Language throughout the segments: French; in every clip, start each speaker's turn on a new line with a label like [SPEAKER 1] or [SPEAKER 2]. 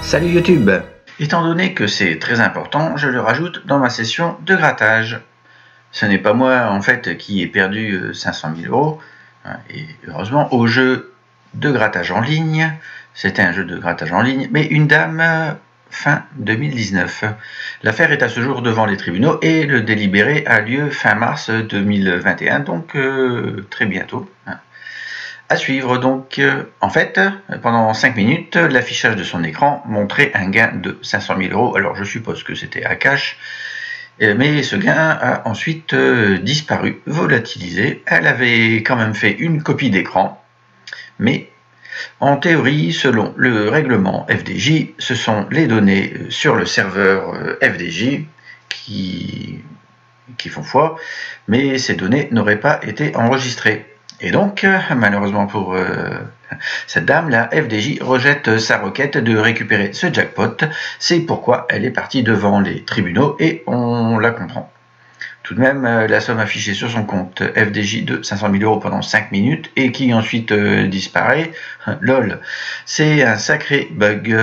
[SPEAKER 1] Salut YouTube! Étant donné que c'est très important, je le rajoute dans ma session de grattage. Ce n'est pas moi en fait qui ai perdu 500 000 €, et heureusement au jeu de grattage en ligne, c'était un jeu de grattage en ligne, mais une dame fin 2019. L'affaire est à ce jour devant les tribunaux et le délibéré a lieu fin mars 2021, donc très bientôt. À suivre donc, en fait, pendant 5 minutes, l'affichage de son écran montrait un gain de 500 000 €. Alors je suppose que c'était à cash, mais ce gain a ensuite disparu, volatilisé. Elle avait quand même fait une copie d'écran, mais en théorie, selon le règlement FDJ, ce sont les données sur le serveur FDJ qui font foi, mais ces données n'auraient pas été enregistrées. Et donc, malheureusement pour cette dame, la FDJ rejette sa requête de récupérer ce jackpot. C'est pourquoi elle est partie devant les tribunaux et on la comprend. Tout de même, la somme affichée sur son compte FDJ de 500 000 € pendant 5 minutes et qui ensuite disparaît, lol, c'est un sacré bug.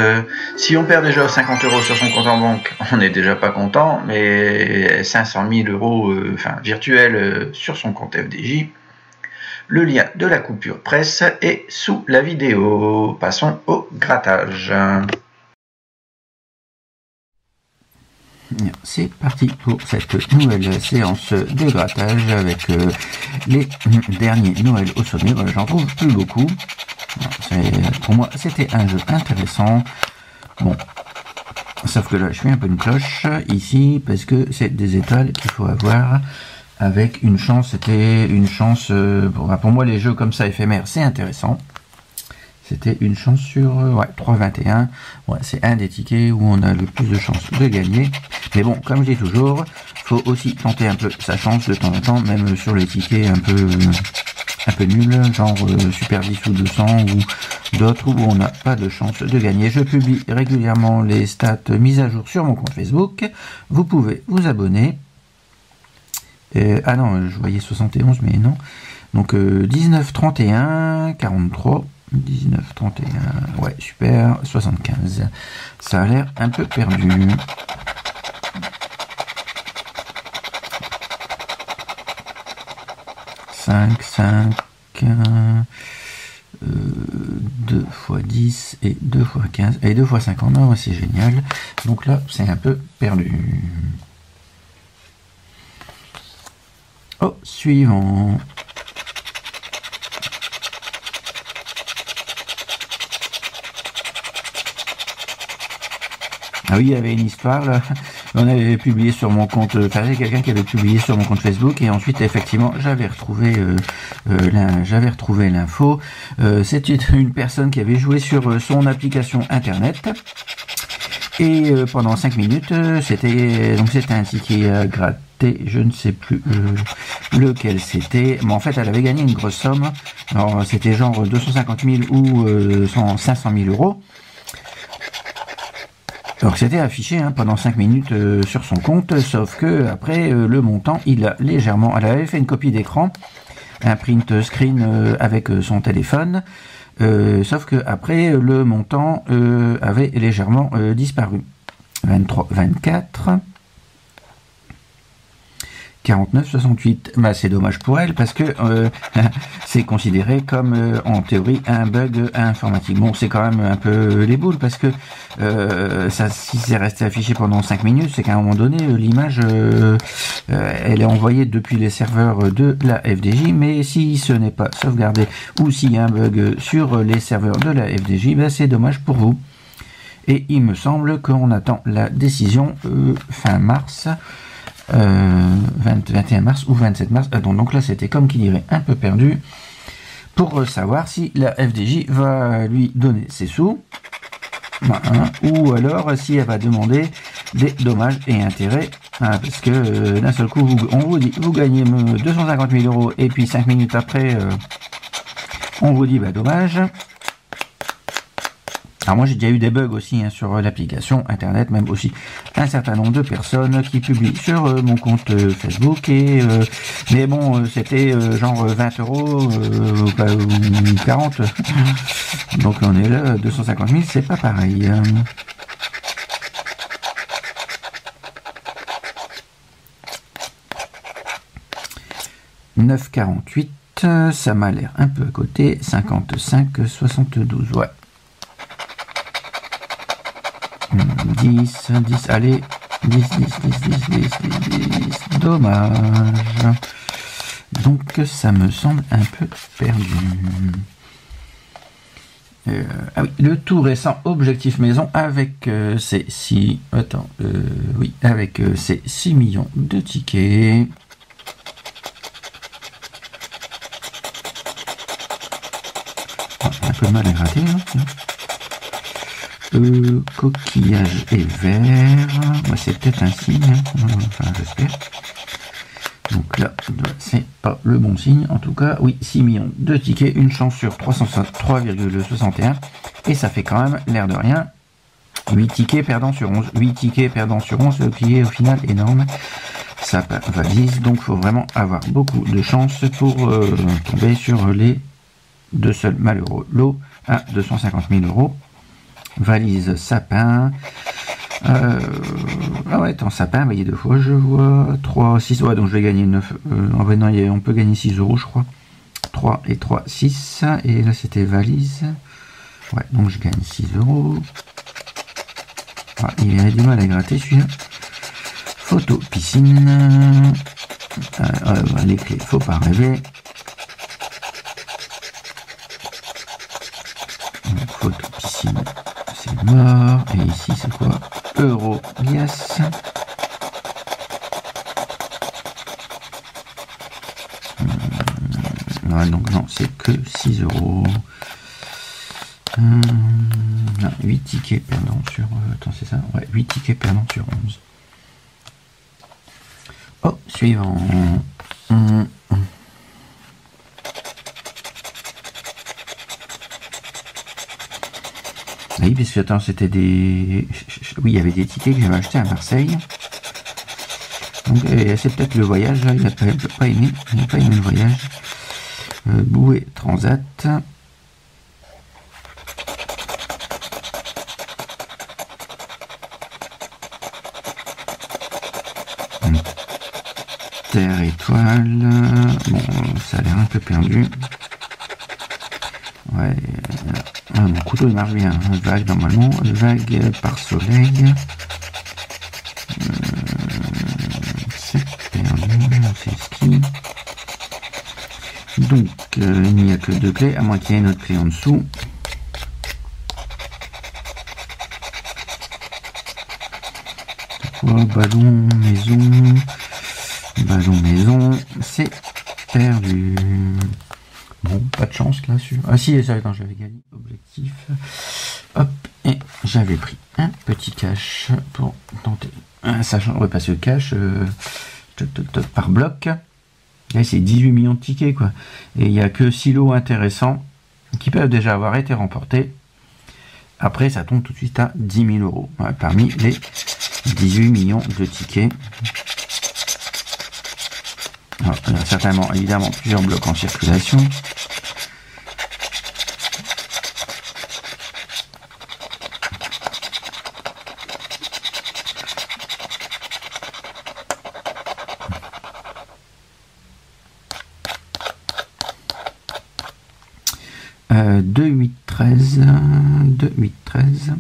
[SPEAKER 1] Si on perd déjà 50 € sur son compte en banque, on n'est déjà pas content, mais 500 000 € virtuels sur son compte FDJ. Le lien de la coupure presse est sous la vidéo. Passons au grattage.
[SPEAKER 2] C'est parti pour cette nouvelle séance de grattage avec les derniers Noël au sommet. Voilà, j'en trouve plus beaucoup. Pour moi, c'était un jeu intéressant. Bon, sauf que là, je fais un peu une cloche ici parce que c'est des étoiles qu'il faut avoir. Avec une chance, c'était une chance, pour moi les jeux comme ça éphémères c'est intéressant, c'était une chance sur 3,21, c'est un des tickets où on a le plus de chances de gagner, mais bon, comme je dis toujours, faut aussi tenter un peu sa chance de temps en temps, même sur les tickets un peu nuls, genre Super 10 ou 200 ou d'autres où on n'a pas de chance de gagner. Je publie régulièrement les stats mises à jour sur mon compte Facebook, vous pouvez vous abonner. Ah non, je voyais 71, mais non. Donc 19, 31, 43, 19, 31, ouais, super, 75. Ça a l'air un peu perdu. $5, 2 x 10 et 2 x 15 et 2 x 50. Non, c'est génial. Donc là, c'est un peu perdu. Oh, suivant. Ah oui, il y avait une histoire là. On avait publié sur mon compte, enfin quelqu'un qui avait publié sur mon compte Facebook et ensuite effectivement j'avais retrouvé l'info. C'était une personne qui avait joué sur son application internet. Et pendant 5 minutes, c'était un ticket à gratter, je ne sais plus lequel c'était, mais en fait elle avait gagné une grosse somme, alors c'était genre 250 000 ou 500 000 €. Donc c'était affiché pendant 5 minutes sur son compte, sauf que après le montant, elle avait fait une copie d'écran, un print screen avec son téléphone. Sauf que après le montant avait légèrement disparu. 23, 24, 49, 68. Bah, c'est dommage pour elle parce que c'est considéré comme en théorie un bug informatique. Bon, c'est quand même un peu les boules parce que si c'est resté affiché pendant 5 minutes, c'est qu'à un moment donné l'image elle est envoyée depuis les serveurs de la FDJ, mais si ce n'est pas sauvegardé ou s'il y a un bug sur les serveurs de la FDJ, bah, c'est dommage pour vous. Et il me semble qu'on attend la décision fin mars. 21 mars ou 27 mars, donc là c'était comme qu'il dirait un peu perdu pour savoir si la FDJ va lui donner ses sous ou alors si elle va demander des dommages et intérêts, parce que d'un seul coup on vous dit vous gagnez 250 000 € et puis 5 minutes après on vous dit bah dommage. Alors moi j'ai déjà eu des bugs aussi sur l'application internet, même aussi un certain nombre de personnes qui publient sur mon compte Facebook mais bon c'était genre 20 € ou 40, donc on est là 250 000, c'est pas pareil. 9,48. Ça m'a l'air un peu à côté. 55,72. Ouais. 10, allez. 10. Dommage. Donc ça me semble un peu perdu. Ah oui, le tout récent objectif maison avec ces 6 avec ces 6 millions de tickets. Un peu mal à gratter, hein. Coquillage et vert. C'est peut-être un signe, hein. Enfin j'espère. Donc là, c'est pas le bon signe. En tout cas, oui, 6 millions de tickets, une chance sur 3,61. Et ça fait quand même, l'air de rien, 8 tickets perdants sur 11. 8 tickets perdants sur 11, ce qui est au final énorme. Ça valise, donc il faut vraiment avoir beaucoup de chance pour tomber sur les deux seuls malheureux lots à 250 000 €. Valise sapin. Ah ouais, attends, sapin, voyez deux fois, je vois 3, 6, ouais, donc je vais gagner 9, non, on peut gagner 6 € je crois, 3 et 3, 6, et là c'était valise, ouais, donc je gagne 6 €, ah, il avait du mal à gratter celui-là. Photo piscine, les clés, faut pas rêver, donc, photo piscine, c'est mort, et ici c'est quoi? Euro, yes. Ouais, donc non, c'est que 6 €. 8 tickets perdants sur... attends, c'est ça? Ouais, 8 tickets perdants sur 11. Oh, suivant. Oui, parce que attends, c'était des... Oui, il y avait des tickets que j'avais achetés à Marseille. Donc, c'est peut-être le voyage, là, il n'a pas aimé le voyage. Bouée Transat. Terre étoile. Bon, ça a l'air un peu perdu. Ouais. Mon couteau il marche bien. Vague normalement. Vague par soleil. C'est perdu. C'est ski. Donc, il n'y a que 2 clés, à moins qu'il y ait une autre clé en dessous. Quoi, ballon, maison. Ballon, maison. C'est perdu. Bon, pas de chance là sur. Ah si, attends, j'avais gagné. Objectif. Hop, et j'avais pris un petit cash pour tenter. Sachant, ouais, parce que cash par bloc. Là, c'est 18 millions de tickets, quoi. Et il n'y a que 6 lots intéressants qui peuvent déjà avoir été remportés. Après, ça tombe tout de suite à 10 000 €. Ouais, parmi les 18 millions de tickets. Alors, il y a certainement, évidemment, plusieurs blocs en circulation. Euh, 2, 8, 13, 2, 8, 13,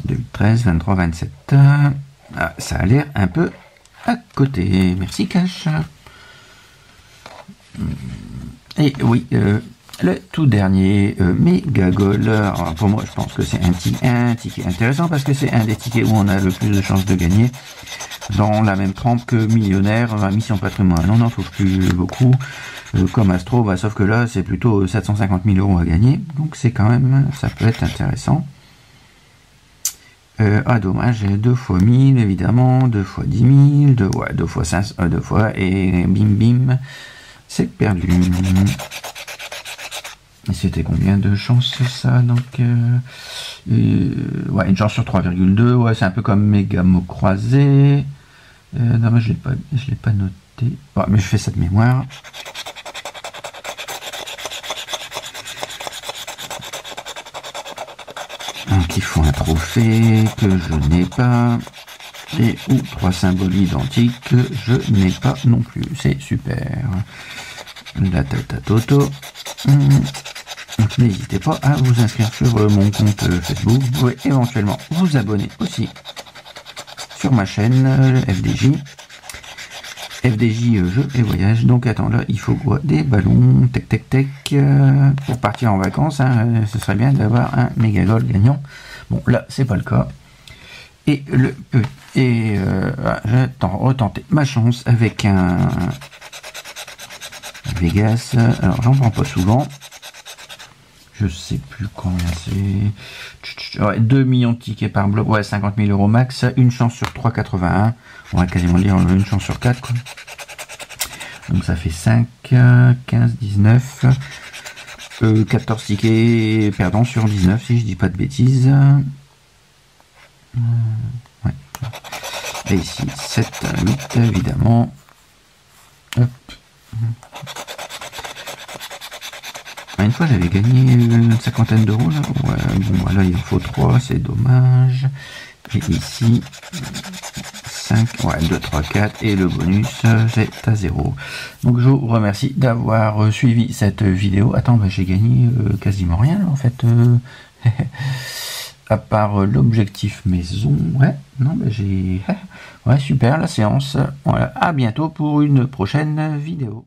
[SPEAKER 2] 2, 8, 13, 23, 27. Ah, ça a l'air un peu à côté. Merci Cash. Et oui, le tout dernier méga goal. Alors pour moi, je pense que c'est un ticket intéressant parce que c'est un des tickets où on a le plus de chances de gagner. Dans la même trempe que Millionnaire, Mission Patrimoine, on n'en trouve plus beaucoup. Comme Astro, bah, sauf que là, c'est plutôt 750 000 € à gagner. Donc c'est quand même, ça peut être intéressant. Ah dommage, 2 fois 1000 évidemment, 2 fois 10 000, 2 fois 500, 2 fois, et bim bim, c'est perdu. Et c'était combien de chances ça? Donc, ouais, une chance sur 3,2, ouais, c'est un peu comme méga mot croisé. Non, mais je l'ai pas noté. Ouais, mais je fais ça de mémoire. Donc il faut un trophée que je n'ai pas. Et ou 3 symboles identiques, je n'ai pas non plus. C'est super. La tata toto. Donc n'hésitez pas à vous inscrire sur mon compte Facebook. Vous pouvez éventuellement vous abonner aussi sur ma chaîne FDJ. FDJ jeux et voyages. Donc attends, là il faut quoi? Des ballons, tech tech tech, pour partir en vacances. Hein, ce serait bien d'avoir un méga goal gagnant. Bon là c'est pas le cas. Et je vais retenter ma chance avec un Vegas. Alors j'en prends pas souvent. Je sais plus combien c'est. Ouais, 2 millions de tickets par bloc. Ouais, 50 000 euros max. Une chance sur 3,81. On va quasiment dire une chance sur 4. Quoi. Donc ça fait 5, 15, 19. 14 tickets perdants sur 19, si je dis pas de bêtises. Ouais. Et ici, 7, 8, évidemment. Hop. Une fois j'avais gagné une cinquantaine d'euros là. Ouais, bon voilà, il en faut 3, c'est dommage. Et ici 5, ouais, 2, 3, 4 et le bonus c'est à 0. Donc je vous remercie d'avoir suivi cette vidéo. Attends, bah, j'ai gagné quasiment rien là, en fait. À part l'objectif maison. Ouais, non, bah, j'ai. Ouais, super la séance. Voilà, à bientôt pour une prochaine vidéo.